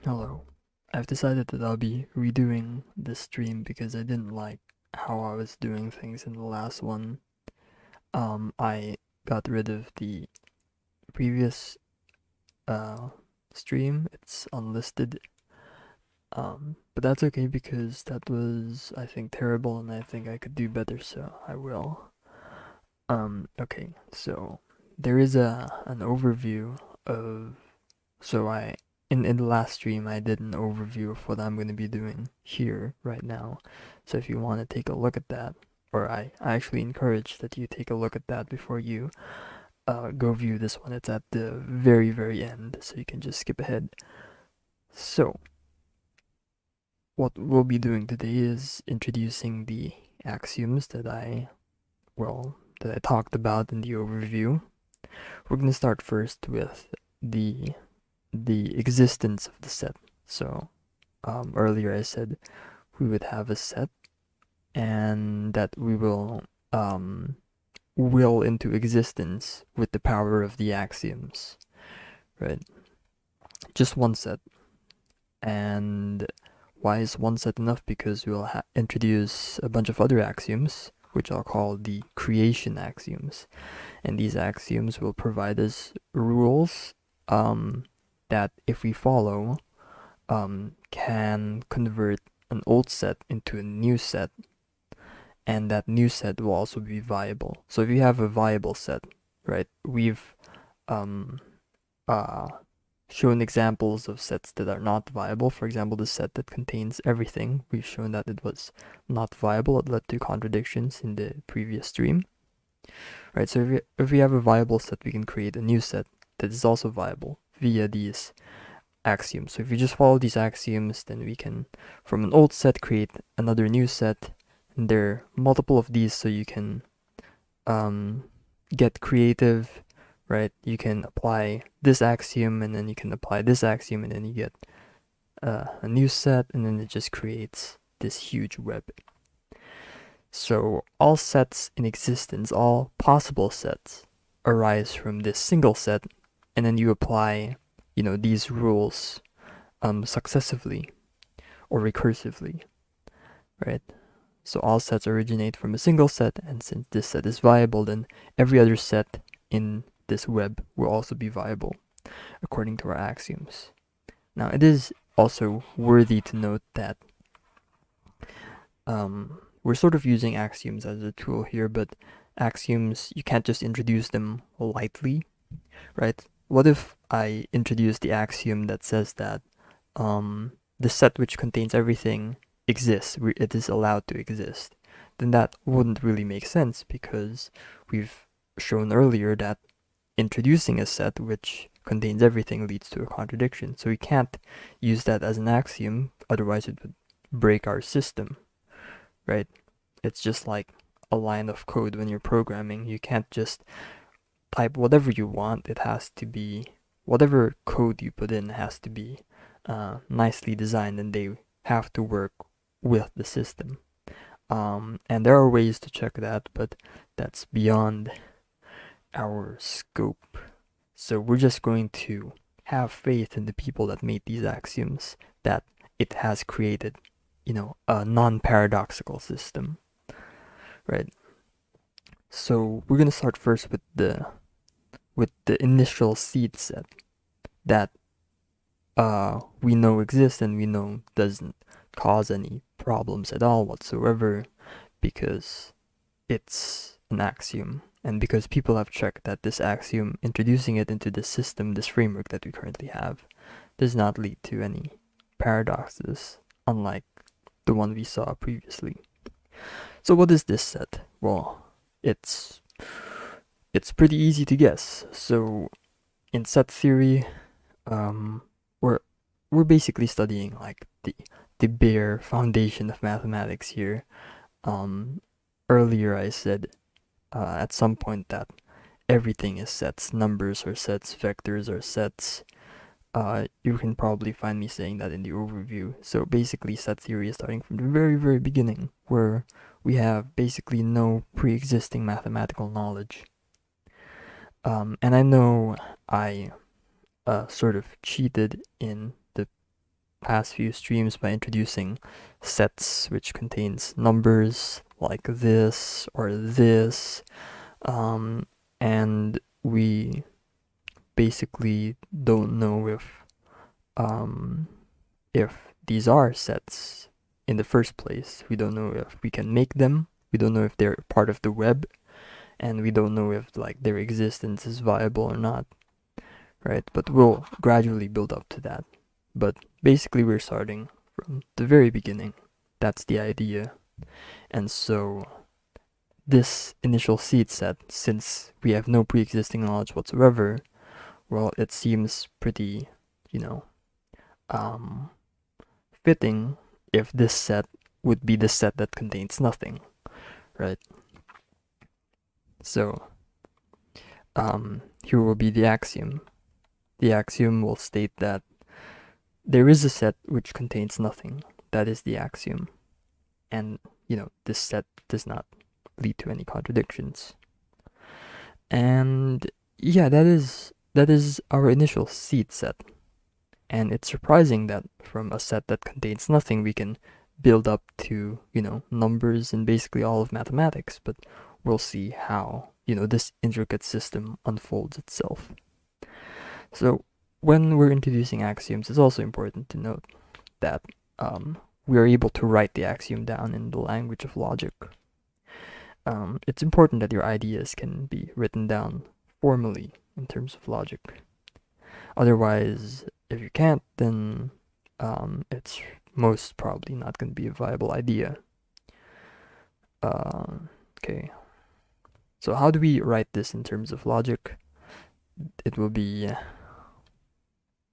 Hello. I've decided that I'll be redoing this stream because I didn't like how I was doing things in the last one. I got rid of the previous uh stream. It's unlisted. But that's okay because that was, I think, terrible and I think I could do better, so I will. Okay, so there is an overview of so I in the last stream I did an overview of what I'm going to be doing here right now. So if you want to take a look at that, or I actually encourage that you take a look at that before you go view this one. It's at the very end, so you can just skip ahead. So what we'll be doing today is introducing the axioms that I talked about in the overview. We're going to start first with the the existence of the set. So earlier I said we would have a set and that we will into existence with the power of the axioms, right? Just one set. And why is one set enough? Because we'll introduce a bunch of other axioms, which I'll call the creation axioms. And these axioms will provide us rules that if we follow, can convert an old set into a new set, and that new set will also be viable. So if you have a viable set, right, we've um, uh, shown examples of sets that are not viable. For example, the set that contains everything, we've shown that it was not viable. It led to contradictions in the previous stream, right? So if we have a viable set, we can create a new set that is also viable via these axioms. So if you just follow these axioms, then we can, from an old set, create another new set. And there are multiple of these, so you can get creative, right? You can apply this axiom, and then you can apply this axiom, and then you get a new set, and then it just creates this huge web. So all sets in existence, all possible sets, arise from this single set, and then you apply, these rules successively or recursively, right? So all sets originate from a single set, and since this set is viable, then every other set in this web will also be viable, according to our axioms. Now, it is also worthy to note that we're sort of using axioms as a tool here, but axioms, you can't just introduce them lightly, right? What if I introduce the axiom that says that the set which contains everything exists, it is allowed to exist? Then that wouldn't really make sense because we've shown earlier that introducing a set which contains everything leads to a contradiction. So we can't use that as an axiom, otherwise it would break our system, right? It's just like a line of code when you're programming. You can't just type whatever you want. It has to be, whatever code you put in has to be nicely designed, and they have to work with the system. And there are ways to check that, but that's beyond our scope. So we're just going to have faith in the people that made these axioms, that it has created, a non-paradoxical system, right? So we're gonna start first with the initial seed set that we know exists and we know doesn't cause any problems at all whatsoever because it's an axiom, and because people have checked that this axiom, introducing it into the system, this framework that we currently have, does not lead to any paradoxes, unlike the one we saw previously. So what is this set? Well, it's pretty easy to guess. So in set theory, um, we're we're basically studying like the bare foundation of mathematics here. Um, Earlier I said at some point that everything is sets. Numbers are sets, vectors are sets. You can probably find me saying that in the overview. So basically, set theory is starting from the very beginning, where we have basically no pre-existing mathematical knowledge. And I know I sort of cheated in the past few streams by introducing sets which contains numbers like this or this, and we basically don't know if these are sets in the first place. We don't know if we can make them. We don't know if they're part of the web, and we don't know if like their existence is viable or not, right? But we'll gradually build up to that. But basically we're starting from the very beginning. That's the idea. And so this initial seed set, since we have no pre-existing knowledge whatsoever, well, it seems pretty, fitting if this set would be the set that contains nothing, right? So here will be the axiom. The axiom will state that there is a set which contains nothing. That is the axiom. And, this set does not lead to any contradictions. And yeah, that is our initial seed set. And it's surprising that from a set that contains nothing, we can build up to, numbers and basically all of mathematics. But we'll see how, this intricate system unfolds itself. So when we're introducing axioms, it's also important to note that we are able to write the axiom down in the language of logic. It's important that your ideas can be written down formally in terms of logic. Otherwise, if you can't, then it's most probably not going to be a viable idea. Okay. So how do we write this in terms of logic? It will be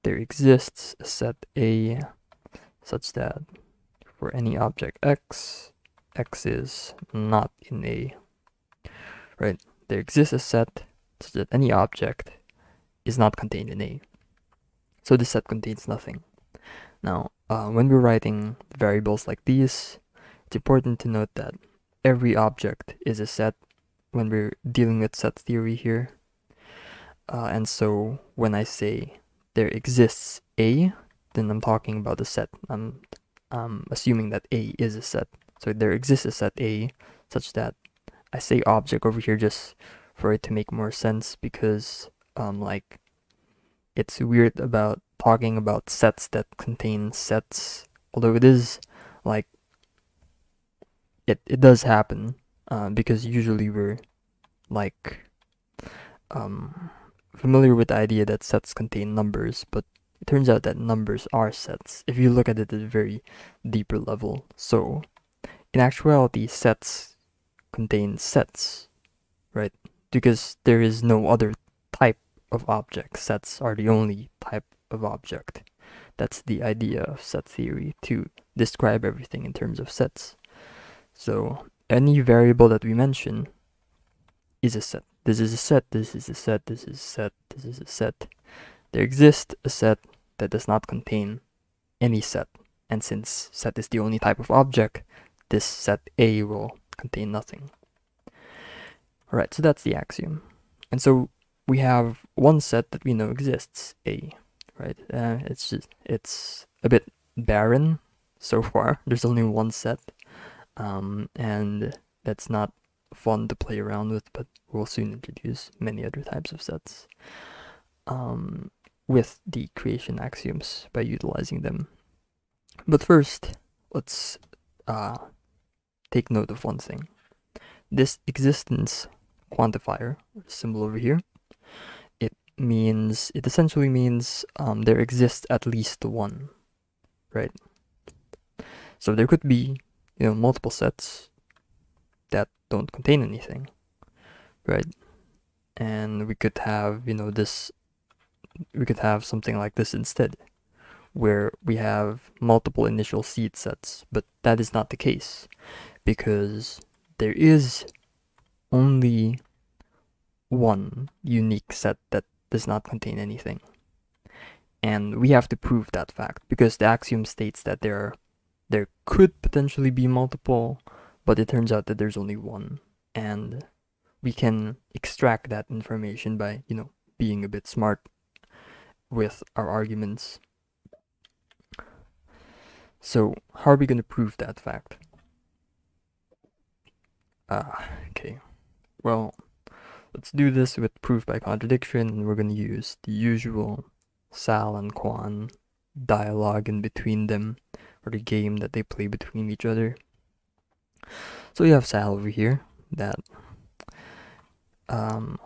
there exists a set A such that for any object x, x is not in A. Right? There exists a set such that any object is not contained in A. So this set contains nothing. Now, when we're writing variables like these, it's important to note that every object is a set when we're dealing with set theory here. And so when I say there exists A, then I'm talking about a set. I'm assuming that A is a set. So there exists a set A such that I say object over here just for it to make more sense, because it's weird about talking about sets that contain sets, although it is it does happen, because usually we're familiar with the idea that sets contain numbers, but it turns out that numbers are sets if you look at it at a very deeper level. So in actuality, sets contain sets, right? Because there is no other type of object. Sets are the only type of object. That's the idea of set theory, to describe everything in terms of sets. So any variable that we mention is a set. This is a set, this is a set, this is a set, this is a set. There exists a set that does not contain any set. And since set is the only type of object, this set A will contain nothing. Alright, so that's the axiom. And so we have one set that we know exists, A, right? It's a bit barren so far. There's only one set, and that's not fun to play around with, but we'll soon introduce many other types of sets with the creation axioms by utilizing them. But first, let's take note of one thing. This existence quantifier, symbol over here, it essentially means there exists at least one, right? So there could be, multiple sets that don't contain anything, right? And we could have, we could have something like this instead, where we have multiple initial seed sets, but that is not the case, because there is only one unique set that does not contain anything. And we have to prove that fact, because the axiom states that there could potentially be multiple, but it turns out that there's only one. And we can extract that information by, being a bit smart with our arguments. So how are we going to prove that fact? Okay. Well, let's do this with proof by contradiction, and we're going to use the usual Sal and Quan dialogue in between them, or the game that they play between each other. So you have Sal over here that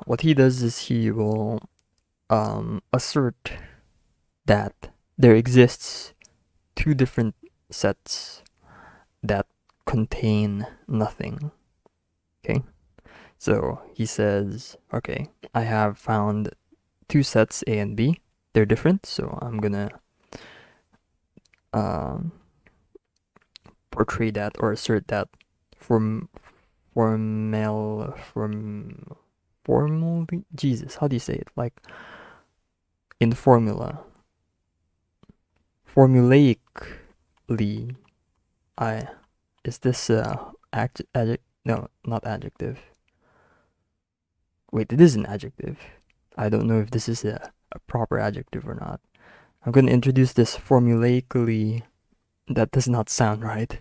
what he does is he will assert that there exists two different sets that contain nothing. Okay, so he says, okay, I have found two sets A and B. They're different, so I'm gonna portray that or assert that formally. Jesus, how do you say it? Like in formulaically. Is this adjective? No, not adjective. Wait, it is an adjective. I don't know if this is a proper adjective or not. I'm going to introduce this formulaically. That does not sound right.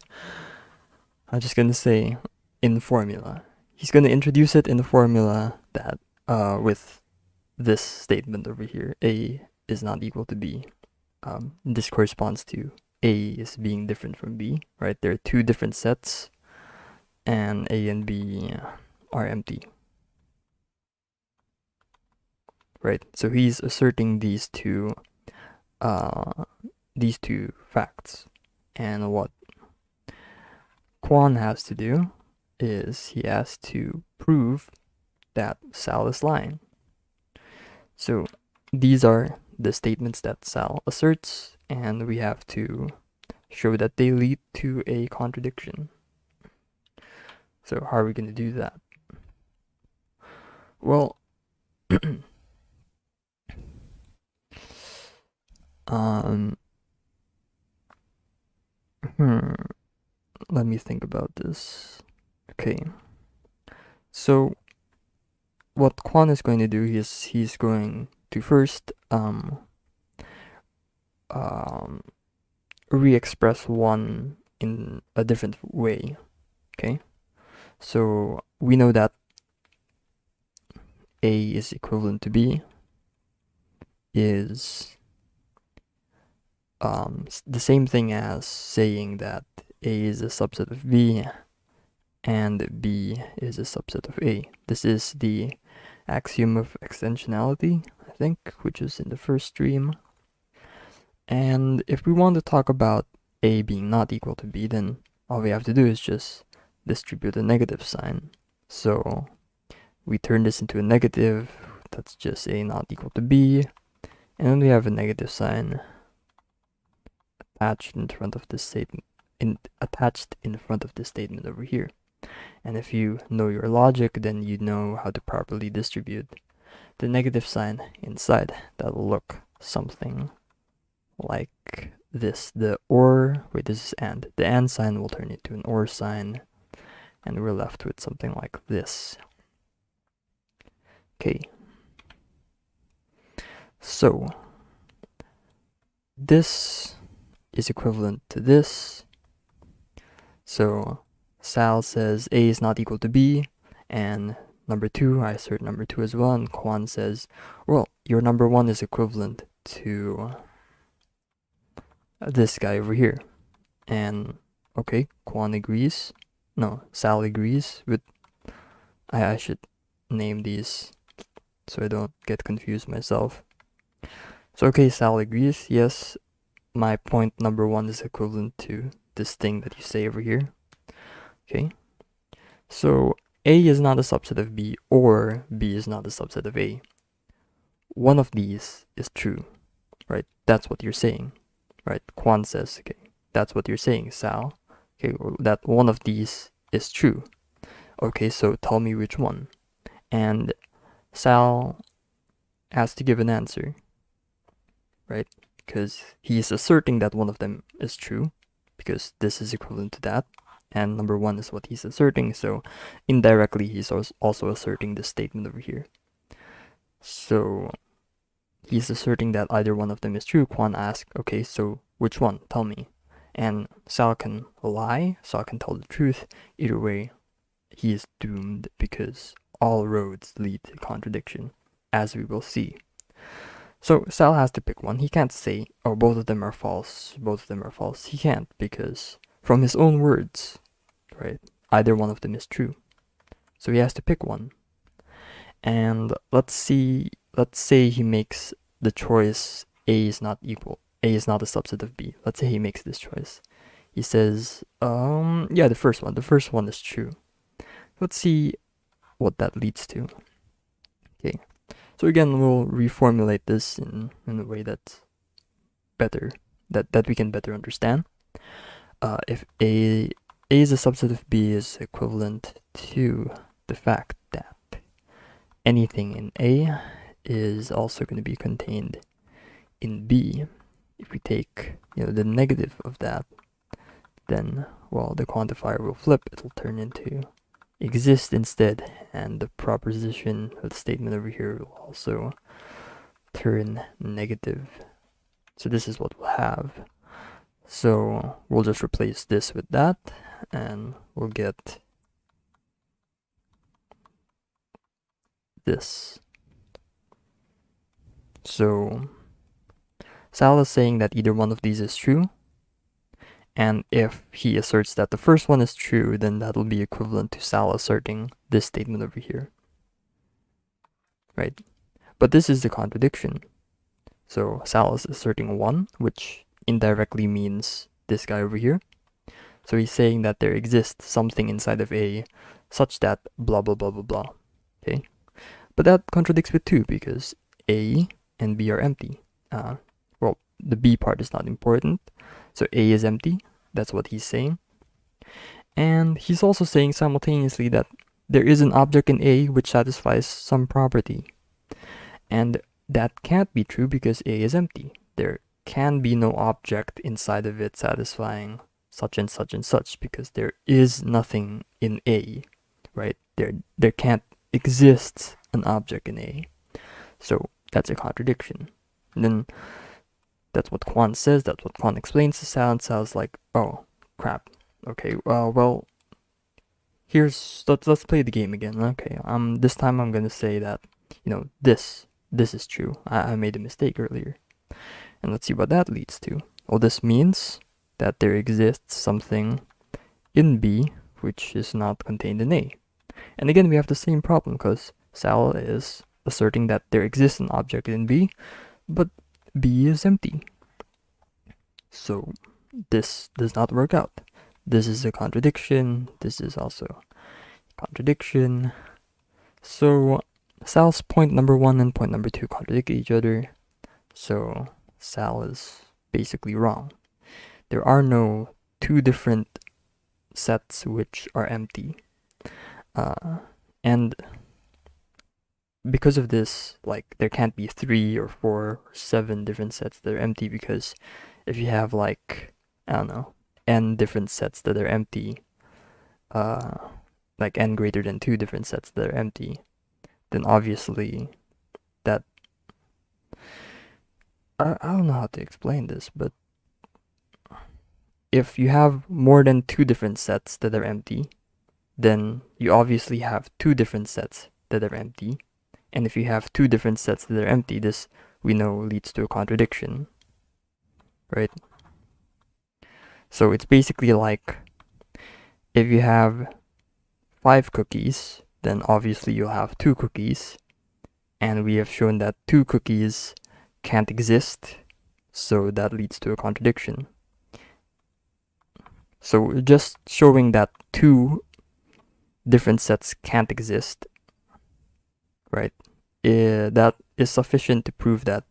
I'm just going to say in formula. He's going to introduce it in the formula that with this statement over here, A is not equal to B. This corresponds to A is being different from B, right? There are two different sets, and A and B are empty. Right, so he's asserting these two facts, and what Quan has to do is he has to prove that Sal is lying. So these are the statements that Sal asserts, and we have to show that they lead to a contradiction. So how are we going to do that? Well, let me think about this. Okay, so what Quan is going to do is he's going to first re-express one in a different way. Okay, so we know that A is equivalent to B is the same thing as saying that A is a subset of B and B is a subset of A. This is the axiom of extensionality, I think, which is in the first stream. And if we want to talk about A being not equal to B, then all we have to do is just distribute a negative sign. So we turn this into a negative, that's just A not equal to B, and then we have a negative sign attached in front of this statement, attached in front of this statement over here. And if you know your logic, then you know how to properly distribute the negative sign inside. That'll look something like this. This is and. The and sign will turn into an or sign, and we're left with something like this. Okay. So this is equivalent to this. So Sal says A is not equal to B, and number 2, I assert number 2 as well, and Quan says, well, your number 1 is equivalent to this guy over here. And okay, Quan agrees. No, Sal agrees with, I should name these so I don't get confused myself. So okay, Sal agrees, yes, my point number 1 is equivalent to this thing that you say over here. Okay, so A is not a subset of B, or B is not a subset of A. One of these is true, right? That's what you're saying, right? Quan says, okay, that's what you're saying, Sal. Okay, that one of these is true. Okay, so tell me which one. And Sal has to give an answer, right? Because he's asserting that one of them is true, because this is equivalent to that, and number 1 is what he's asserting, so indirectly he's also asserting this statement over here. So he's asserting that either one of them is true. Quan asks, okay, so which one? Tell me. And Sal can lie, Sal can tell the truth. Either way, he is doomed because all roads lead to contradiction, as we will see. So Sal has to pick one. He can't say, oh, both of them are false, both of them are false. He can't, because from his own words, right, either one of them is true. So he has to pick one. And let's say he makes the choice A is not equal, A is not a subset of B. Let's say he makes this choice. He says, yeah, the first one is true. Let's see what that leads to. Okay, so again, we'll reformulate this in a way that's better, that we can better understand. If A is a subset of B is equivalent to the fact that anything in A is also going to be contained in B. If we take, the negative of that, then, well, the quantifier will flip. It'll turn into exist instead, and the proposition of the statement over here will also turn negative. So this is what we'll have. So we'll just replace this with that, and we'll get this. So Sal is saying that either one of these is true, and if he asserts that the first one is true, then that'll be equivalent to Sal asserting this statement over here, right? But this is the contradiction. So Sal is asserting 1, which indirectly means this guy over here. So he's saying that there exists something inside of A such that blah blah blah blah blah. Okay, but that contradicts with 2 because A and B are empty. Well, the B part is not important, so A is empty. That's what he's saying. And he's also saying simultaneously that there is an object in A which satisfies some property. And that can't be true because A is empty. There can be no object inside of it satisfying such and such and such because there is nothing in A, right? There can't exist an object in A. So that's a contradiction. And then that's what Quan says, that's what Quan explains to Sal, and Sal's like, oh, crap. Okay, well, let's play the game again. Okay, this time I'm gonna say that, this is true. I made a mistake earlier. And let's see what that leads to. Well, this means that there exists something in B which is not contained in A. And again, we have the same problem because Sal is asserting that there exists an object in B, but B is empty. So this does not work out. This is a contradiction. This is also a contradiction. So Sal's point number 1 and point number 2 contradict each other. So Sal is basically wrong. There are no 2 different sets which are empty. And because of this, like, there can't be 3 or 4 or 7 different sets that are empty, because if you have, like, I don't know, n different sets that are empty, like n greater than 2 different sets that are empty, then obviously that, I don't know how to explain this, but if you have more than 2 different sets that are empty, then you obviously have 2 different sets that are empty. And if you have 2 different sets that are empty, this, we know, leads to a contradiction, right? So it's basically like, if you have 5 cookies, then obviously you'll have 2 cookies. And we have shown that 2 cookies can't exist, so that leads to a contradiction. So just showing that 2 different sets can't exist, right? That is sufficient to prove that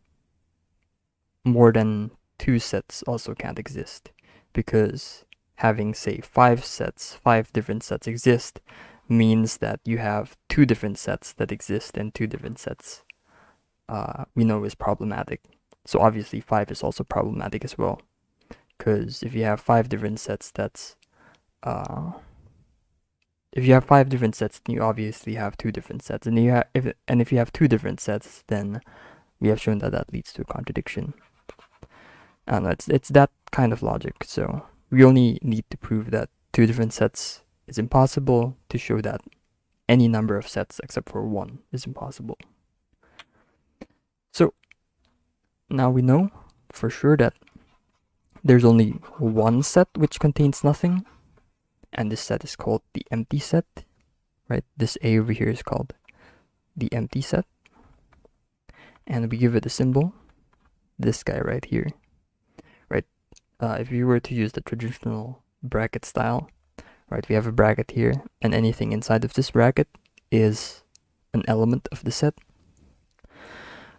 more than 2 sets also can't exist, because having, say, 5 different sets exist means that you have 2 different sets that exist, and 2 different sets we know is problematic. So obviously 5 is also problematic as well, because if you have 5 different sets, that's if you have 5 different sets, then you obviously have 2 different sets, and if you have 2 different sets, then we have shown that that leads to a contradiction. I don't know, it's that kind of logic. So we only need to prove that two different sets is impossible to show that any number of sets except for one is impossible. So now we know for sure that there's only one set which contains nothing, and this set is called the empty set, right? This A over here is called the empty set, and we give it a symbol, this guy right here, right? If you were to use the traditional bracket style, right, we have a bracket here, and anything inside of this bracket is an element of the set.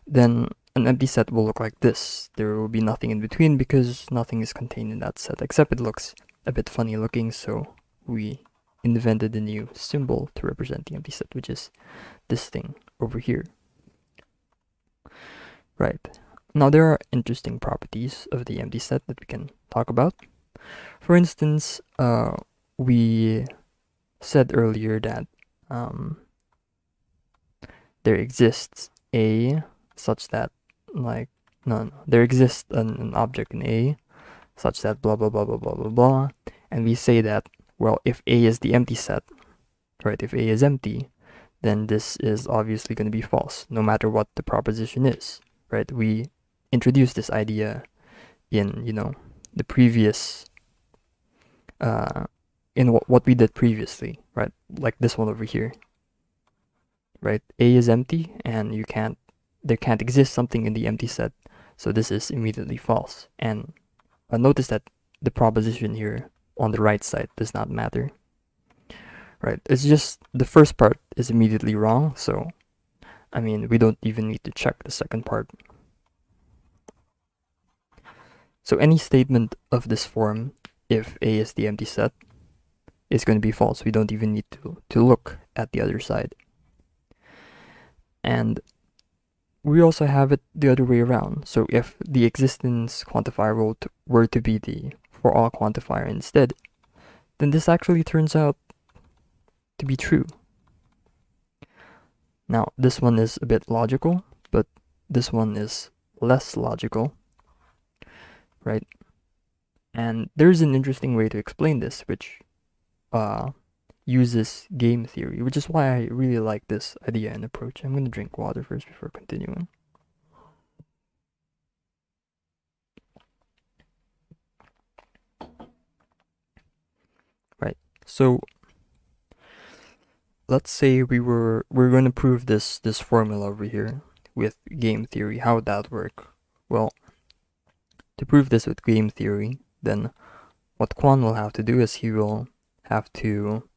Then an empty set will look like this. There will be nothing in between because nothing is contained in that set, except it looks a bit funny looking, so we invented a new symbol to represent the empty set, which is this thing over here. Right. Now there are interesting properties of the empty set that we can talk about. For instance, we said earlier that there exists A such that, like, there exists an object in A such that blah blah blah blah blah blah blah, and we say that, well, if A is the empty set, right, if A is empty, then this is obviously going to be false, no matter what the proposition is, right? We introduced this idea in, the previous, in what we did previously, right? Like this one over here, right? A is empty, and there can't exist something in the empty set, so this is immediately false. And notice that the proposition here on the right side does not matter, right? It's just the first part is immediately wrong, so I mean, we don't even need to check the second part. So any statement of this form, if A is the empty set, is going to be false. We don't even need to look at the other side. And we also have it the other way around. So if the existence quantifier were to be the for all quantifier instead, then this actually turns out to be true. Now, this one is a bit logical, but this one is less logical, right? And there's an interesting way to explain this, which uses game theory, which is why I really like this idea and approach. I'm going to drink water first before continuing. Right, so let's say we're going to prove this formula over here with game theory. How would that work? Well, to prove this with game theory, then what Kwon will have to do is he will have to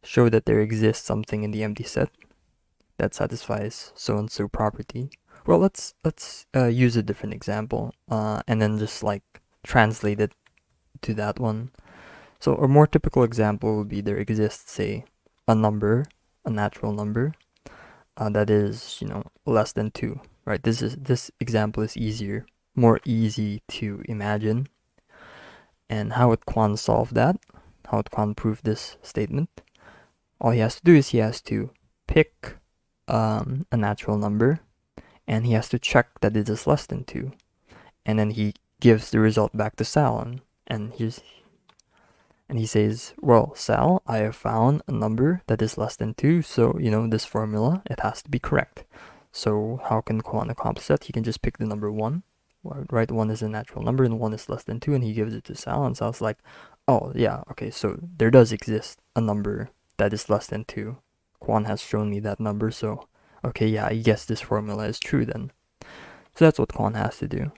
show that there exists something in the empty set that satisfies so-and-so property. Well, let's use a different example, and then just like translate it to that one. So a more typical example would be there exists, say, a number, a natural number, that is, less than 2, right? This example is more easy to imagine. And how would Kwon solve that? How would Kwon prove this statement? All he has to do is he has to pick a natural number, and he has to check that it is less than 2, and then he gives the result back to Sal, and he says, well, Sal, I have found a number that is less than 2, so, this formula, it has to be correct. So how can Kwon accomplish that? He can just pick the number 1, right? 1 is a natural number, and 1 is less than 2, and he gives it to Sal, and Sal's like, oh, yeah, okay, so there does exist a number that is less than 2. Kwon has shown me that number, so, okay, yeah, I guess this formula is true then. So that's what Kwon has to do.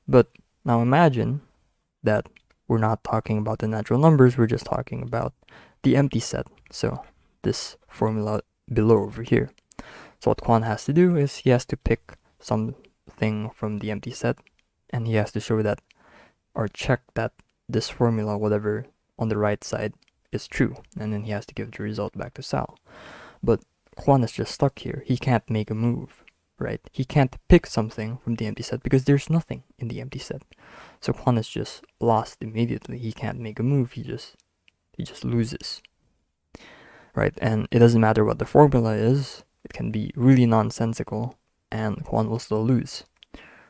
But now imagine that we're not talking about the natural numbers, we're just talking about the empty set. So this formula below over here. So what Kwon has to do is he has to pick something from the empty set, and he has to show that, or check that this formula, whatever on the right side, is true, and then he has to give the result back to Sal. But Kwon is just stuck here. He can't make a move, right? He can't pick something from the empty set because there's nothing in the empty set. So Kwon is just lost immediately. He can't make a move. He just loses, right? And it doesn't matter what the formula is. It can be really nonsensical, and Kwon will still lose,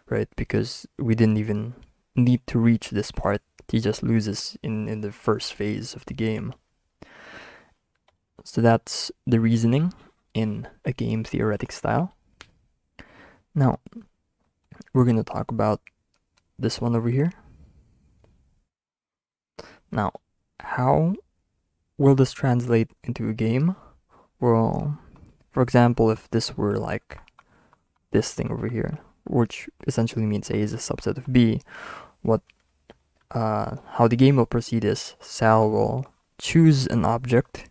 right? Because we didn't even need to reach this part He just loses in the first phase of the game. So that's the reasoning in a game theoretic style. Now, we're going to talk about this one over here. Now, how will this translate into a game? Well, for example, if this were like this thing over here, which essentially means A is a subset of B, how the game will proceed is Sal will choose an object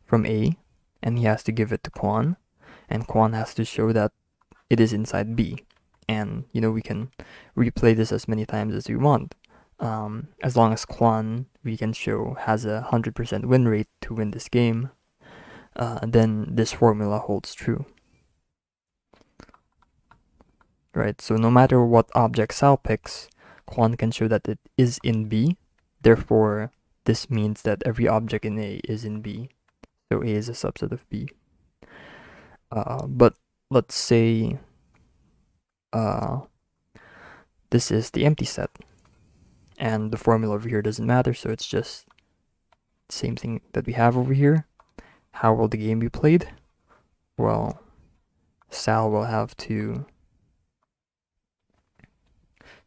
from A, and he has to give it to Quan, and Quan has to show that it is inside B. And, we can replay this as many times as we want. As long as Quan, we can show, has a 100% win rate to win this game, then this formula holds true. Right, so no matter what object Sal picks, Quan can show that it is in B. Therefore, this means that every object in A is in B. So A is a subset of B. But let's say this is the empty set. And the formula over here doesn't matter, so it's just the same thing that we have over here. How will the game be played? Well, Sal will have to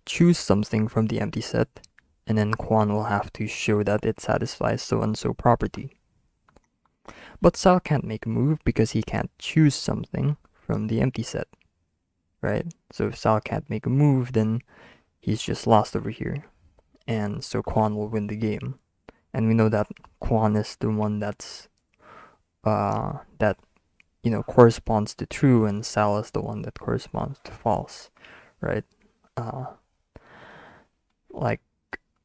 choose something from the empty set, and then Quan will have to show that it satisfies so-and-so property. But Sal can't make a move because he can't choose something from the empty set, right? So if Sal can't make a move, then he's just lost over here. And so Quan will win the game. And we know that Quan is the one that corresponds to true, and Sal is the one that corresponds to false, right?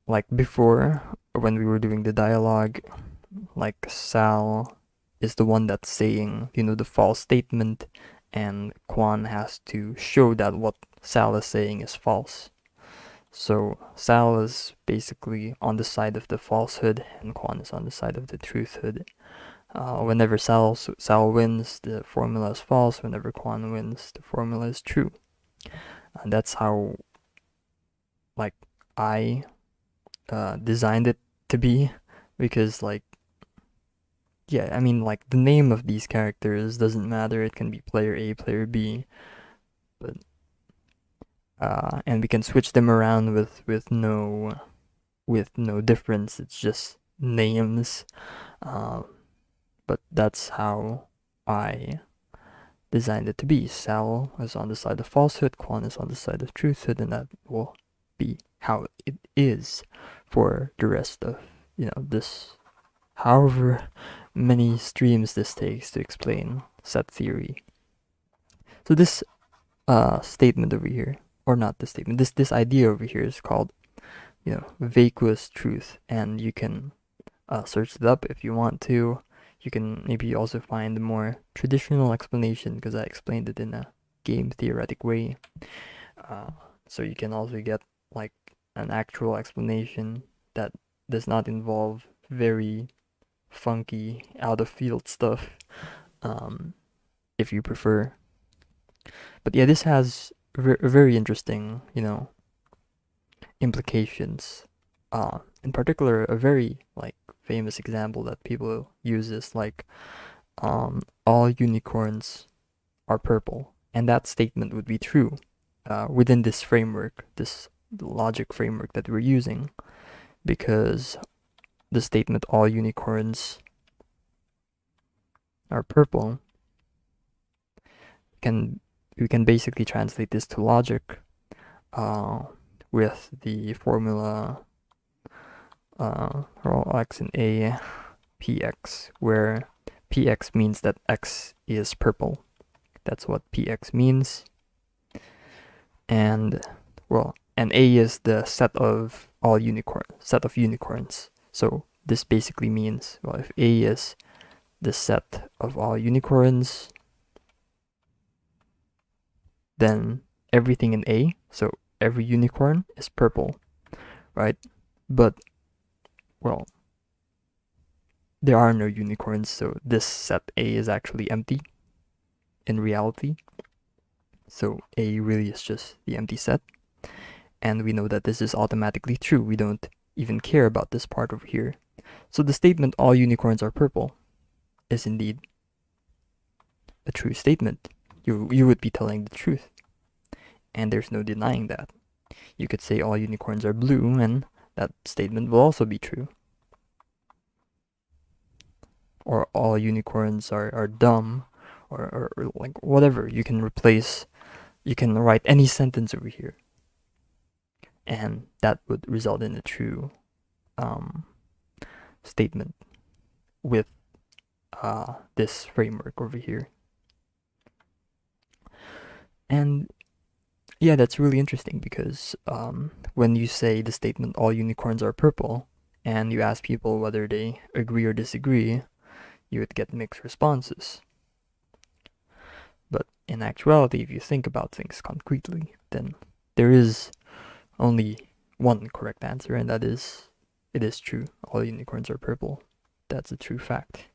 Like before, when we were doing the dialogue, like Sal is the one that's saying, the false statement, and Quan has to show that what Sal is saying is false. So Sal is basically on the side of the falsehood, and Quan is on the side of the truthhood. Whenever Sal wins, the formula is false. Whenever Quan wins, the formula is true. And that's how, I designed it to be, because, the name of these characters doesn't matter. It can be player A, player B, but and we can switch them around with no difference. It's just names. But that's how I designed it to be. Sal is on the side of falsehood, Quan is on the side of truthhood, and that will be how it is for the rest of this, however many streams this takes to explain set theory. So this statement over here, or not the statement, this idea over here is called vacuous truth, and you can search it up if you want to. You can maybe also find a more traditional explanation, because I explained it in a game theoretic way. So you can also get an actual explanation that does not involve very funky out of field stuff, if you prefer. But yeah, this has very interesting implications. In particular, a very famous example that people use is all unicorns are purple, and that statement would be true within this framework, this logic framework that we're using, because the statement all unicorns are purple we can basically translate this to logic with the formula for all x in A, px, where px means that x is purple. That's what px means. And A is the set of unicorns. So this basically means, if A is the set of all unicorns, then everything in A, so every unicorn, is purple, right? But there are no unicorns, so this set A is actually empty in reality. So A really is just the empty set. And we know that this is automatically true. We don't even care about this part over here. So the statement all unicorns are purple is indeed a true statement. You would be telling the truth. And there's no denying that. You could say all unicorns are blue, and that statement will also be true. Or all unicorns are dumb, or like whatever. You can write any sentence over here. And that would result in a true statement with this framework over here. And yeah, that's really interesting because when you say the statement all unicorns are purple and you ask people whether they agree or disagree, you would get mixed responses. But in actuality, if you think about things concretely, then there is only one correct answer, and that is, it is true. All unicorns are purple. That's a true fact.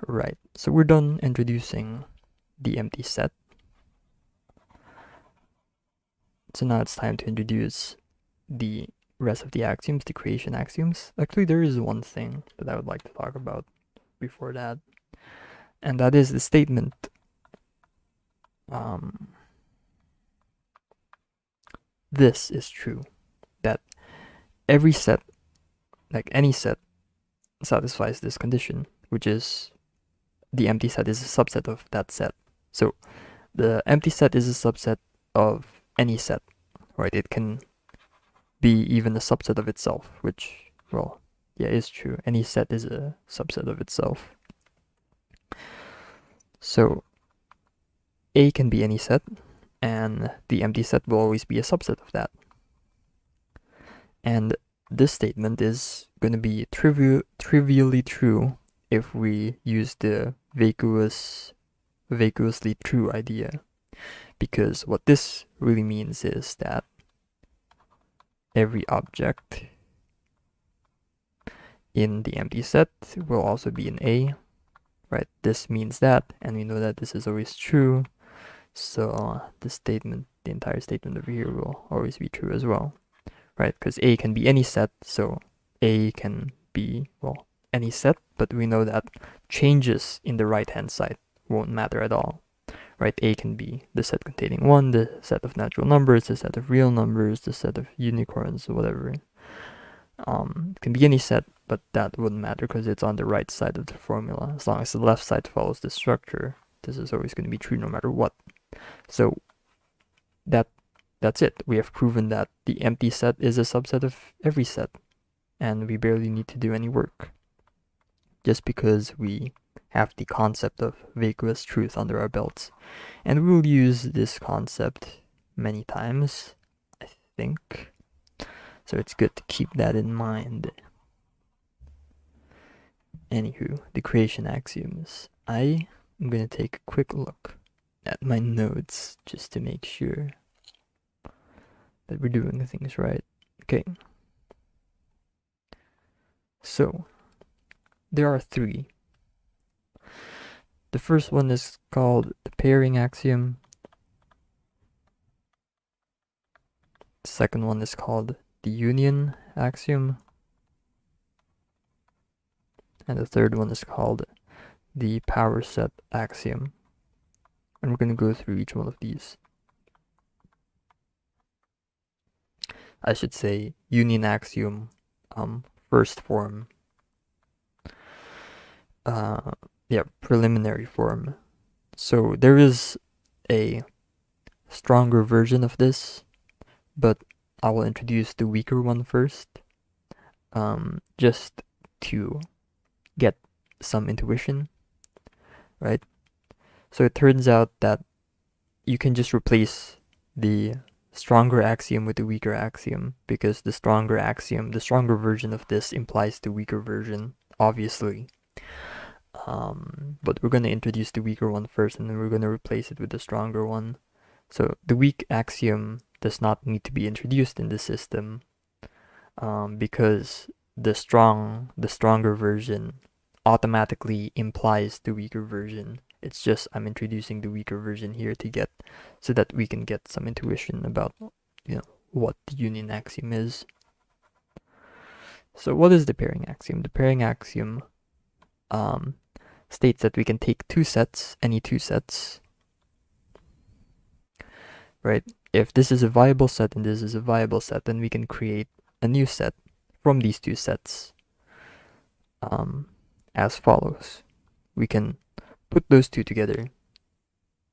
Right, so we're done introducing the empty set. So now it's time to introduce the rest of the axioms, the creation axioms. Actually, there is one thing that I would like to talk about before that, and that is the statement this is true, that every set, like any set, satisfies this condition, which is the empty set is a subset of that set. So the empty set is a subset of any set, right? It can be even a subset of itself, which, well, yeah, is true. Any set is a subset of itself. So A can be any set, and the empty set will always be a subset of that. And this statement is going to be trivially true if we use the vacuously true idea, because what this really means is that every object in the empty set will also be an A, right? This means that, and we know that this is always true, so the entire statement over here will always be true as well, right? Because A can be any set, so A can be, well, any set, but we know that changes in the right-hand side won't matter at all, right? A can be the set containing 1, the set of natural numbers, the set of real numbers, the set of unicorns, whatever. It can be any set, but that wouldn't matter because it's on the right side of the formula. As long as the left side follows the structure, this is always going to be true no matter what. So that's it. We have proven that the empty set is a subset of every set, and we barely need to do any work, just because we have the concept of vacuous truth under our belts. And we'll use this concept many times, I think. So it's good to keep that in mind. Anywho, the creation axioms. I am going to take a quick look at my notes just to make sure that we're doing things right. Okay. So, there are 3. The first one is called the pairing axiom. The second one is called the union axiom. And the third one is called the power set axiom. And we're going to go through each one of these. I should say union axiom, first form. Preliminary form. So there is a stronger version of this, but I will introduce the weaker one first, just to get some intuition, right? So it turns out that you can just replace the stronger axiom with the weaker axiom, because the stronger axiom, the stronger version of this implies the weaker version, obviously. But we're going to introduce the weaker one first, and then we're going to replace it with the stronger one. So the weak axiom does not need to be introduced in the system, because the stronger version automatically implies the weaker version. It's just I'm introducing the weaker version here to get so that we can get some intuition about what the union axiom is. So what is the pairing axiom? The pairing axiom states that we can take two sets, any two sets, right? If this is a viable set and this is a viable set, then we can create a new set from these two sets as follows. We can put those two together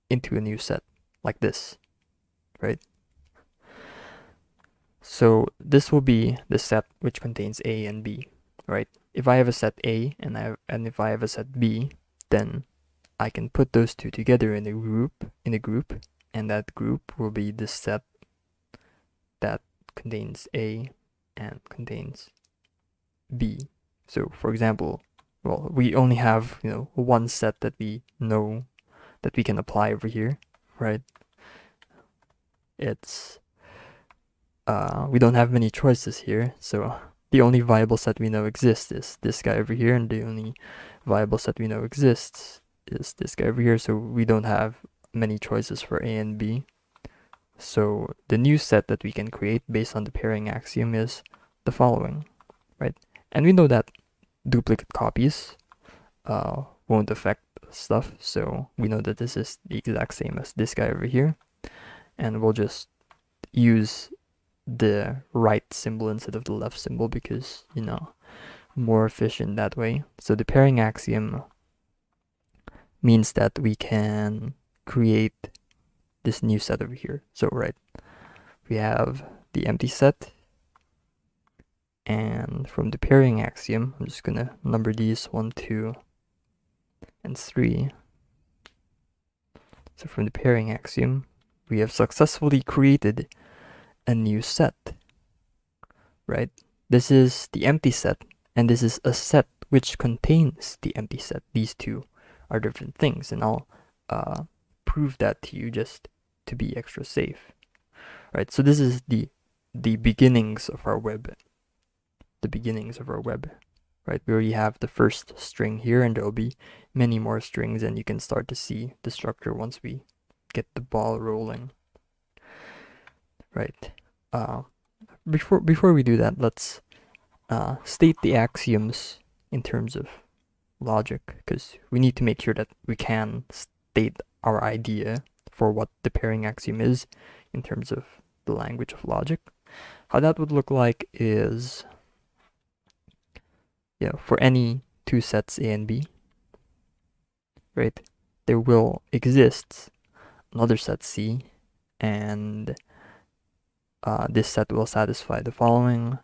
into a new set like this, right? So this will be the set which contains A and B, right? If I have a set A and if I have a set B, then I can put those two together in a group, and that group will be the set that contains A and contains B. So for example, well, we only have one set that we know that we can apply over here, right? It's we don't have many choices here, so the only viable set we know exists is this guy over here, and the only viable set we know exists is this guy over here, so we don't have many choices for A and B. So the new set that we can create based on the pairing axiom is the following, right? And we know that duplicate copies won't affect stuff, so we know that this is the exact same as this guy over here, and we'll just use the right symbol instead of the left symbol because more efficient that way. So the pairing axiom means that we can create this new set over here. So right, we have the empty set, and from the pairing axiom, I'm just gonna number these 1, 2, and 3. So from the pairing axiom, we have successfully created a new set, right? This is the empty set, and this is a set which contains the empty set. These two are different things, and I'll prove that to you just to be extra safe, right? So this is the beginnings of our web. Right? We already have the first string here, and there'll be many more strings, and you can start to see the structure once we get the ball rolling. Right. Before we do that, let's state the axioms in terms of logic, because we need to make sure that we can state our idea for what the pairing axiom is in terms of the language of logic. How that would look like is, for any two sets A and B, right, there will exist another set C, and this set will satisfy the following.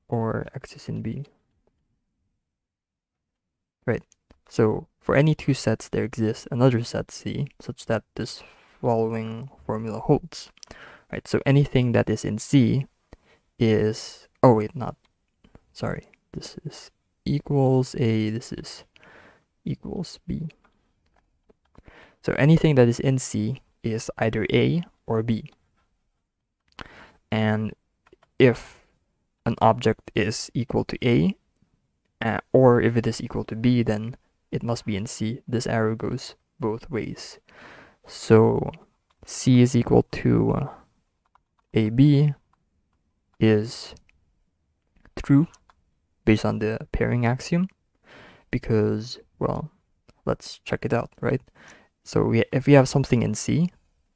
Or X is in B. Right. So for any two sets, there exists another set C such that this following formula holds. Right. So anything that is in C is, this is equals A, this is equals B. So anything that is in C is either A or B. And if an object is equal to A, or if it is equal to B, then it must be in C. This arrow goes both ways. So C is equal to AB is true based on the pairing axiom, because, well, let's check it out, right? So if we have something in C,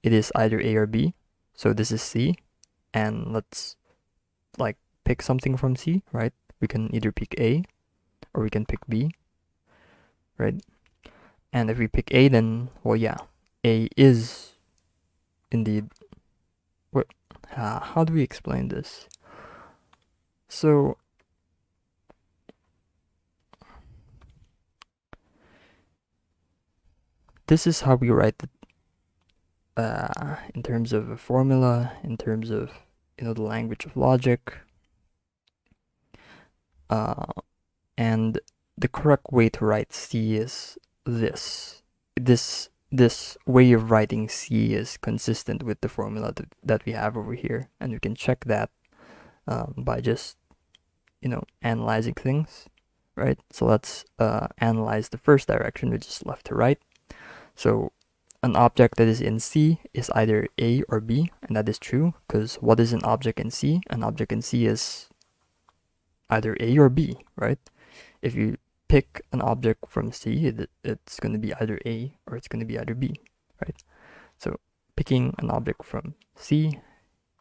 it is either A or B. So this is C, and let's pick something from C, right? We can either pick A or we can pick B, right? And if we pick A, then, well, yeah, A is indeed, how do we explain this? So this is how we write it in terms of a formula, in terms of the language of logic. And the correct way to write C is this. this way of writing C is consistent with the formula that we have over here, and we can check that by just analyzing things, right? So let's analyze the first direction, which is left to right. So an object that is in C is either A or B, and that is true, because what is an object in C? An object in C is either A or B, right? If you pick an object from C, it's going to be either A or it's going to be either B, right? So picking an object from C,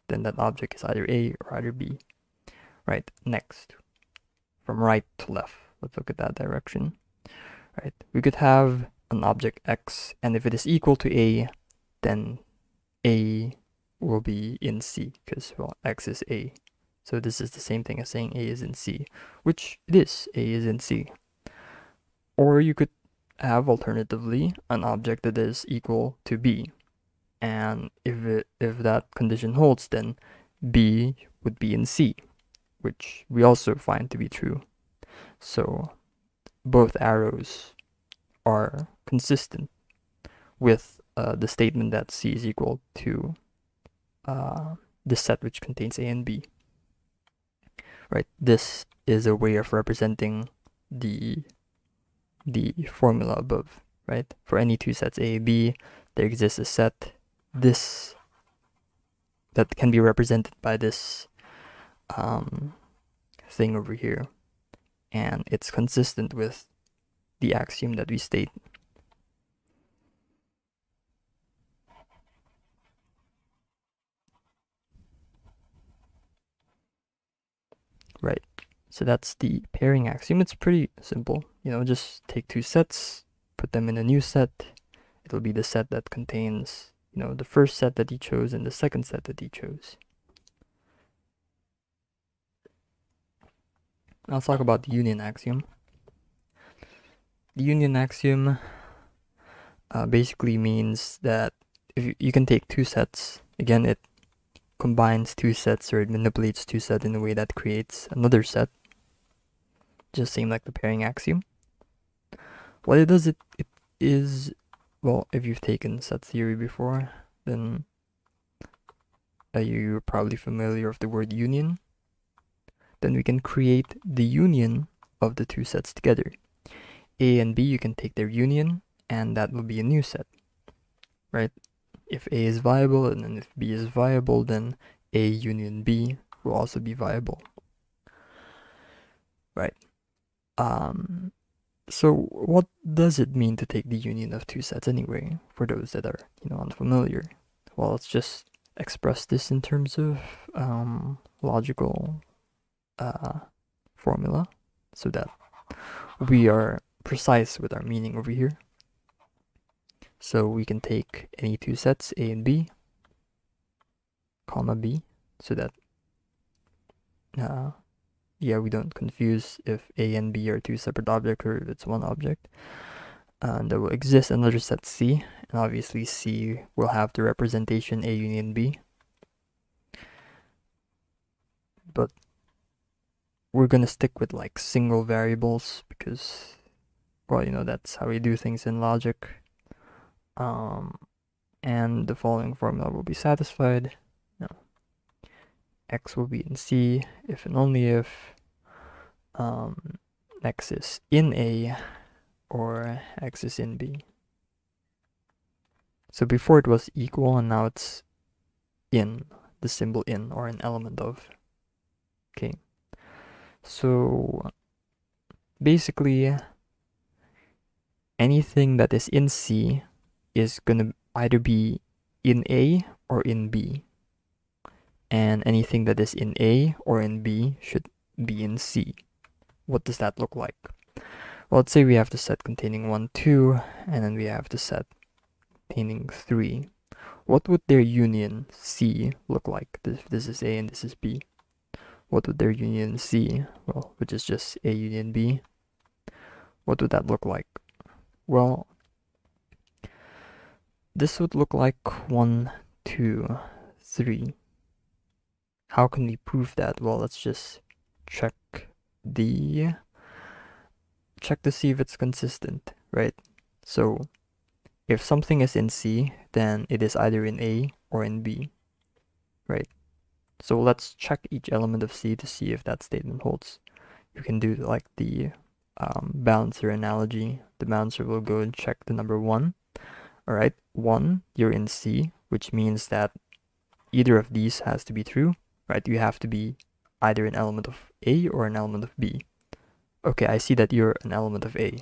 then that object is either A or either B, right? Next, from right to left, let's look at that direction, right? We could have an object X, and if it is equal to A, then A will be in C, because, well, X is A. So this is the same thing as saying A is in C, which it is. A is in C. Or you could have, alternatively, an object that is equal to B. And if that condition holds, then B would be in C, which we also find to be true. So both arrows are consistent with the statement that C is equal to the set which contains A and B. Right, this is a way of representing the formula above, right? For any two sets A, B, there exists a set that can be represented by this thing over here, and it's consistent with the axiom that we state. Right, so that's the pairing axiom. It's pretty simple, just take two sets, put them in a new set. It'll be the set that contains, the first set that he chose and the second set that he chose. Now let's talk about the union axiom. The union axiom basically means that if you can take two sets, again, it combines two sets, or it manipulates two sets in a way that creates another set, just same like the pairing axiom. What it does, it is, well, if you've taken set theory before, then you're probably familiar with the word union. Then we can create the union of the two sets together. A and B, you can take their union, and that will be a new set, right? If A is viable, and then if B is viable, then A union B will also be viable, right? So what does it mean to take the union of two sets anyway, for those that are, unfamiliar? Well, let's just express this in terms of logical formula, so that we are precise with our meaning over here. So we can take any two sets, A and B, comma B, so that we don't confuse if A and B are two separate objects or if it's one object. And there will exist another set C, and obviously C will have the representation A union B. But we're gonna stick with like single variables because, well, that's how we do things in logic. And the following formula will be satisfied. No. X will be in C if and only if X is in A or X is in B. So before it was equal, and now it's in, the symbol in, or an element of. Okay. So basically, anything that is in C is gonna either be in A or in B. And anything that is in A or in B should be in C. What does that look like? Well, let's say we have the set containing 1, 2, and then we have the set containing 3. What would their union C look like? This is A and this is B. What would their union C, well, which is just A union B, what would that look like? Well, this would look like 1, 2, 3. How can we prove that? Well, let's just check to see if it's consistent, right? So if something is in C, then it is either in A or in B, right? So let's check each element of C to see if that statement holds. You can do like the bouncer analogy. The bouncer will go and check the number 1. All right, 1, you're in C, which means that either of these has to be true, right? You have to be either an element of A or an element of B. Okay, I see that you're an element of A.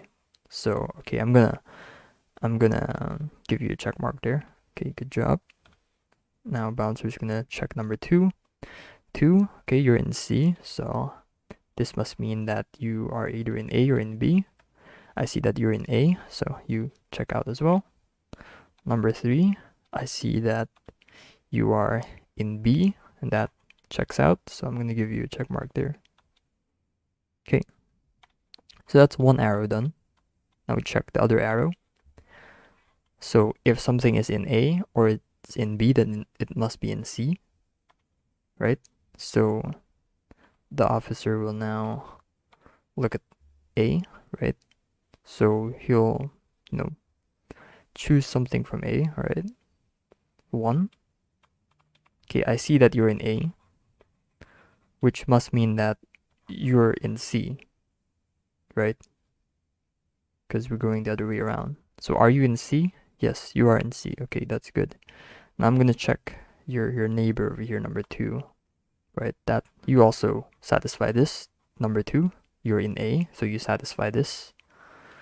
So, okay, I'm gonna give you a check mark there. Okay, good job. Now bouncer's gonna check number 2. 2, okay, you're in C, so this must mean that you are either in A or in B. I see that you're in A, so you check out as well. Number 3, I see that you are in B, and that checks out, so I'm going to give you a check mark there. Okay, so that's one arrow done. Now we check the other arrow. So if something is in A or it's in B, then it must be in C, right? So the officer will now look at A, right? So he'll, choose something from A, right? 1. Okay, I see that you're in A, which must mean that you're in C, right? Because we're going the other way around. So are you in C? Yes, you are in C. Okay, that's good. Now I'm gonna check your neighbor over here, number 2, right? That you also satisfy this. Number 2, you're in A, so you satisfy this,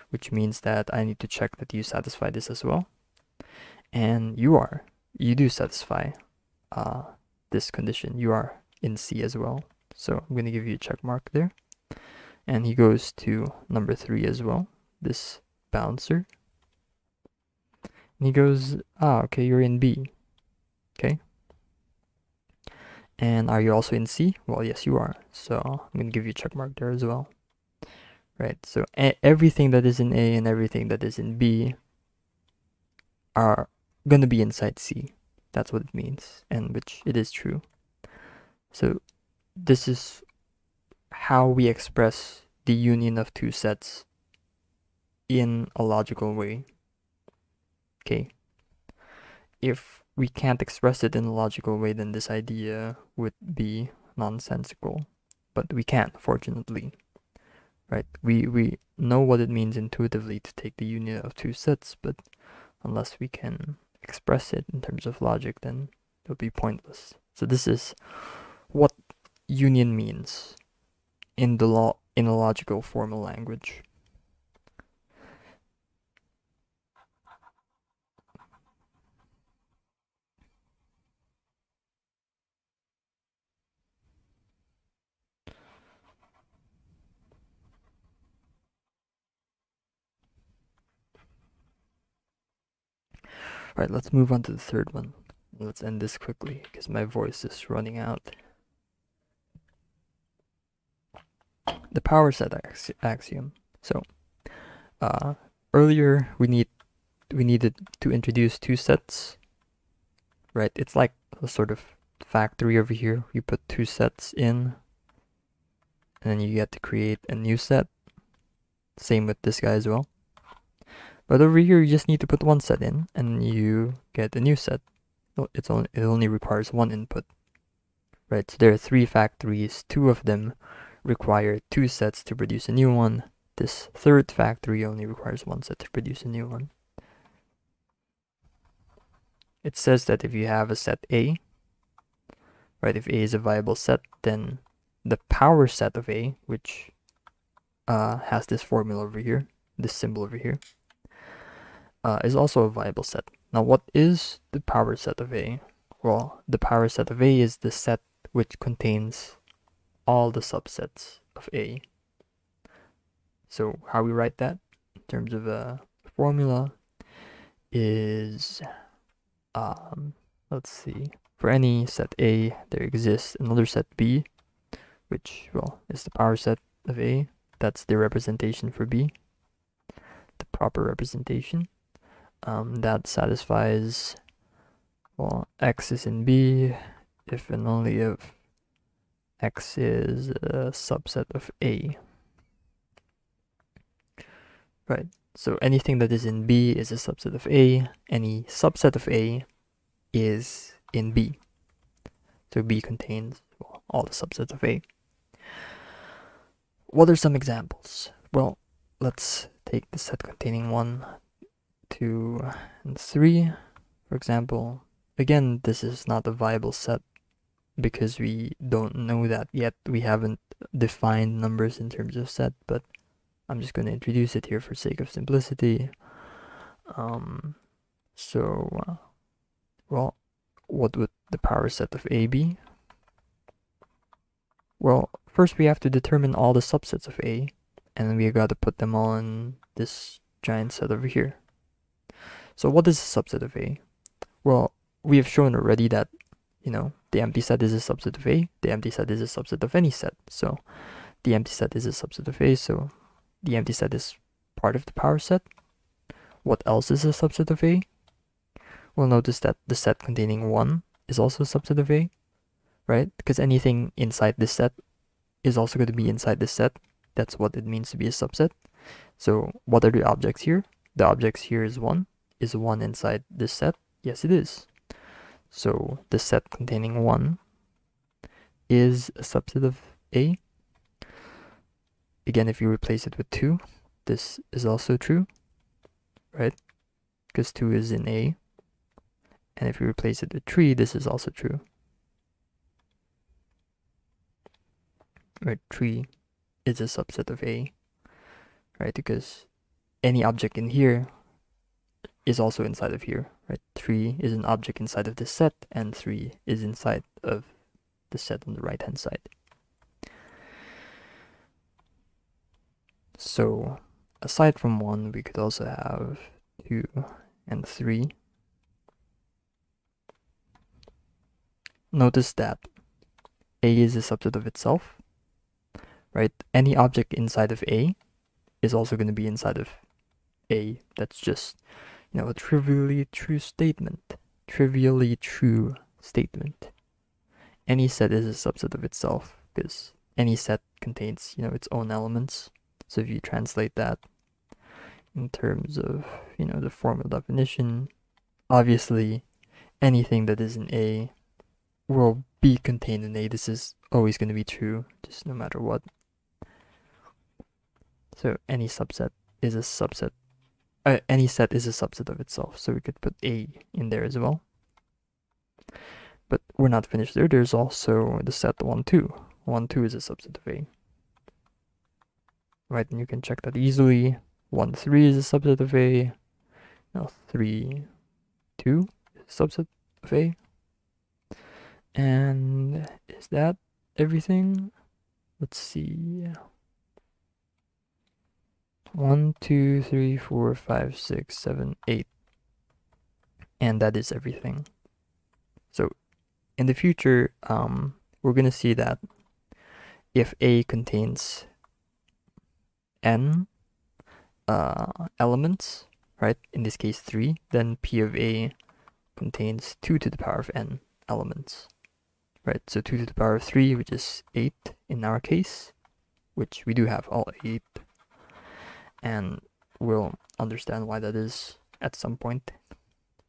which means that I need to check that you satisfy this as well. And you do satisfy this condition. You are in C as well. So I'm gonna give you a check mark there. And he goes to number 3 as well, this bouncer. And he goes, okay, you're in B. Okay. And are you also in C? Well, yes, you are. So I'm going to give you a check mark there as well. Right. So everything that is in A and everything that is in B are going to be inside C. That's what it means, and which it is true. So this is how we express the union of two sets in a logical way. Okay. If we can't express it in a logical way, then this idea would be nonsensical. But we can, fortunately. Right? We know what it means intuitively to take the union of two sets, but unless we can express it in terms of logic, then it would be pointless. So this is what union means in a logical formal language. Right, let's move on to the third one. Let's end this quickly because my voice is running out. The power set axiom. So earlier we needed to introduce two sets, right? It's like a sort of factory over here. You put two sets in, and then you get to create a new set. Same with this guy as well. But over here, you just need to put one set in, and you get a new set. It only requires one input, right? So there are 3 factories. 2 of them require 2 sets to produce a new one. This third factory only requires 1 set to produce a new one. It says that if you have a set A, right, if A is a viable set, then the power set of A, which has this formula over here, this symbol over here, is also a viable set. Now, what is the power set of A? Well, the power set of A is the set which contains all the subsets of A. So how we write that in terms of a formula is, let's see, for any set A, there exists another set B, which, well, is the power set of A. That's the representation for B, the proper representation. That satisfies, well, X is in B if and only if X is a subset of A. Right. So anything that is in B is a subset of A. Any subset of A is in B. So B contains, well, all the subsets of A. What are some examples? Well, let's take the set containing 1, 2, and 3, for example. Again, this is not a viable set because we don't know that yet. We haven't defined numbers in terms of set, but I'm just going to introduce it here for sake of simplicity. Well, what would the power set of A be? Well, first we have to determine all the subsets of A, and then we got to put them all in this giant set over here. So what is a subset of A? Well, we have shown already that, the empty set is a subset of A. The empty set is a subset of any set. So the empty set is a subset of A, so the empty set is part of the power set. What else is a subset of A? We'll notice that the set containing 1 is also a subset of A, right? Because anything inside this set is also going to be inside this set. That's what it means to be a subset. So what are the objects here? The objects here is 1. Is 1 inside this set? Yes, it is. So the set containing 1 is a subset of A. Again, if you replace it with 2, this is also true, right? Because 2 is in A. And if you replace it with 3, this is also true. Right, 3 is a subset of A, right? Because any object in here is also inside of here, right? 3 is an object inside of this set, and 3 is inside of the set on the right-hand side. So, aside from 1, we could also have 2 and 3. Notice that A is a subset of itself, right? Any object inside of A is also going to be inside of A. That's just, a trivially true statement. Trivially true statement. Any set is a subset of itself because any set contains, its own elements. So if you translate that in terms of, the formal definition, obviously anything that is in A will be contained in A. This is always going to be true, just no matter what. So any subset is a subset. Any set is a subset of itself. So we could put A in there as well. But we're not finished there. There's also the set 1, 2. 1, 2 is a subset of A. Right, and you can check that easily. 1, 3 is a subset of A. Now 3, 2 is a subset of A. And is that everything? Let's see. 1, 2, 3, 4, 5, 6, 7, 8. And that is everything. So in the future, we're going to see that if A contains n elements, right, in this case 3, then P of A contains 2 to the power of n elements, right? So 2 to the power of 3, which is 8 in our case, which we do have all 8, and we'll understand why that is at some point.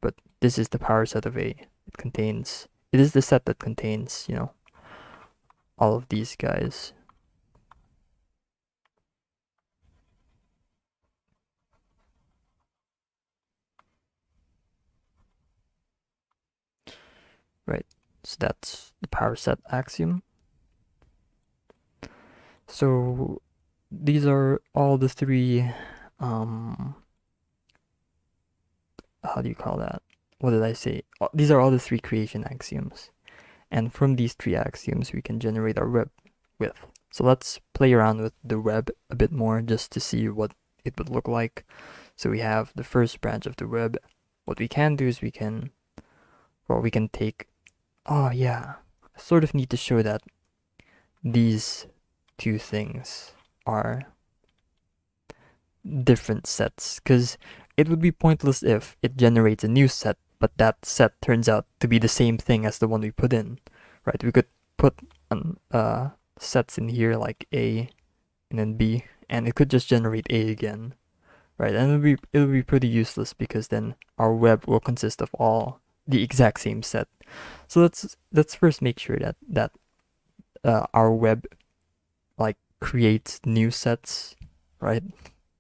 But this is the power set of A. It is the set that contains, all of these guys. Right, so that's the power set axiom. So these are all the 3, how do you call that? What did I say? These are all the 3 creation axioms. And from these 3 axioms, we can generate our web with. So let's play around with the web a bit more just to see what it would look like. So we have the first branch of the web. What we can do is we can take, I sort of need to show that these 2 things are different sets, because it would be pointless if it generates a new set, but that set turns out to be the same thing as the one we put in, right? We could put sets in here like A and then B, and it could just generate A again, right? And it'll be pretty useless because then our web will consist of all the exact same set. So let's first make sure that our web like creates new sets, right?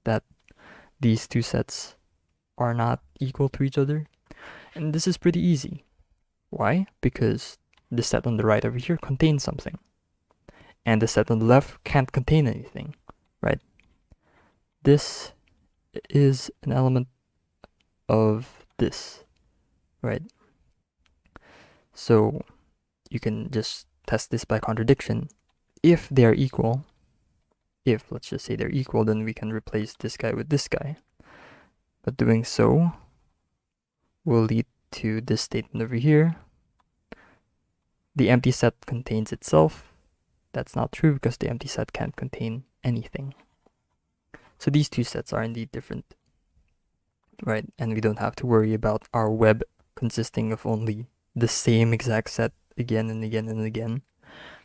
That these two sets are not equal to each other. And this is pretty easy. Why? Because the set on the right over here contains something, and the set on the left can't contain anything, right? This is an element of this, right? So you can just test this by contradiction. If they are equal, if let's just say they're equal, then we can replace this guy with this guy. But doing so will lead to this statement over here. The empty set contains itself. That's not true because the empty set can't contain anything. So these two sets are indeed different, right? And we don't have to worry about our web consisting of only the same exact set again and again and again,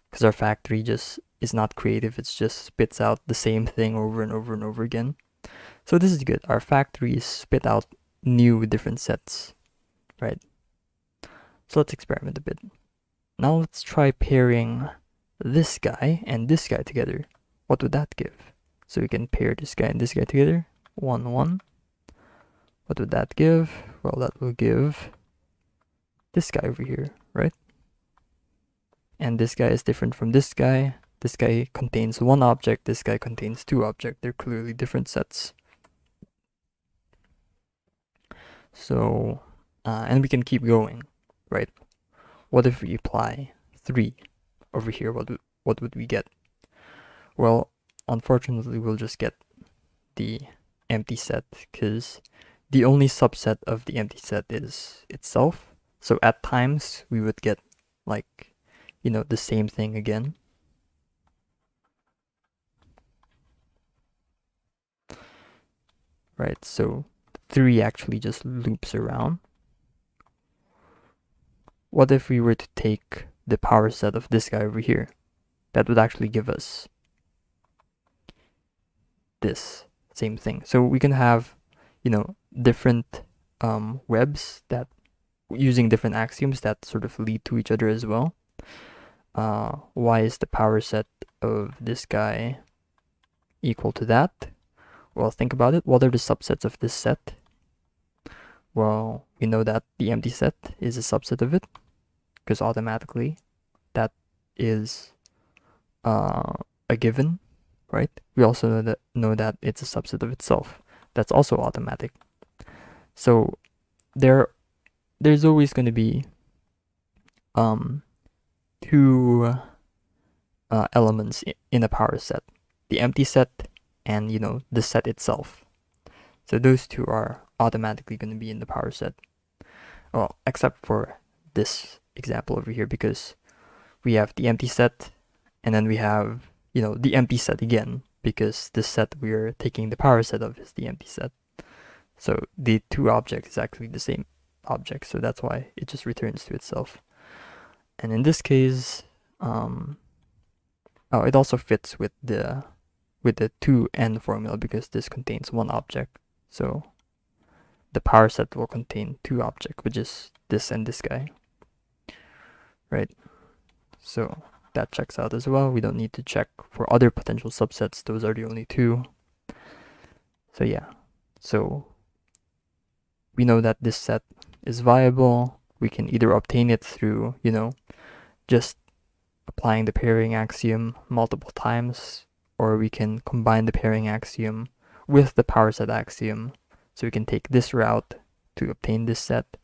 because our factory just is not creative. It just spits out the same thing over and over and over again. So this is good. Our factories spit out new different sets, right? So let's experiment a bit. Now let's try pairing this guy and this guy together. What would that give? So we can pair this guy and this guy together. 1, 1. What would that give? Well, that will give this guy over here, right? And this guy is different from this guy. This guy contains one object. This guy contains two objects. They're clearly different sets. So, and we can keep going, right? What if we apply 3 over here? What would we get? Well, unfortunately, we'll just get the empty set because the only subset of the empty set is itself. So at times we would get like, you know, the same thing again. Right, so 3 actually just loops around. What if we were to take the power set of this guy over here? That would actually give us this same thing. So we can have, you know, different webs that using different axioms that sort of lead to each other as well. Why is the power set of this guy equal to that? Well, think about it. What are the subsets of this set? Well, we know that the empty set is a subset of it because automatically that is a given, right? We also know that it's a subset of itself. That's also automatic. So there's always going to be two elements in a power set: the empty set and, you know, the set itself. So those two are automatically going to be in the power set. Well, except for this example over here, because we have the empty set and then we have, you know, the empty set again, because this set we're taking the power set of is the empty set. So the two objects is actually the same object, so that's why it just returns to itself. And in this case, it also fits with the 2n formula because this contains one object. So the power set will contain two objects, which is this and this guy, right? So that checks out as well. We don't need to check for other potential subsets. Those are the only two. So yeah, so we know that this set is viable. We can either obtain it through, you know, just applying the pairing axiom multiple times, or we can combine the pairing axiom with the power set axiom. So we can take this route to obtain this set,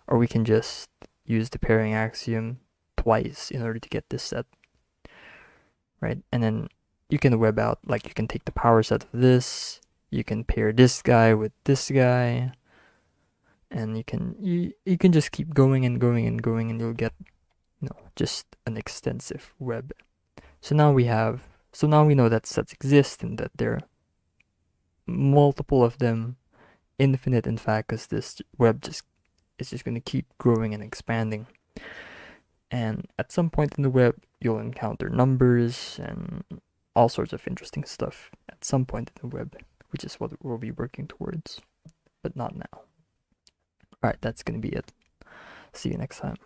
or we can just use the pairing axiom twice in order to get this set, right? And then you can web out, like you can take the power set of this, you can pair this guy with this guy, and you can just keep going and going and going, and you'll get, you know, just an extensive web. So now we know that sets exist and that there are multiple of them, infinite in fact, because this web is just going to keep growing and expanding. And at some point in the web, you'll encounter numbers and all sorts of interesting stuff at some point in the web. which is what we'll be working towards, but not now. Alright, that's gonna be it. See you next time.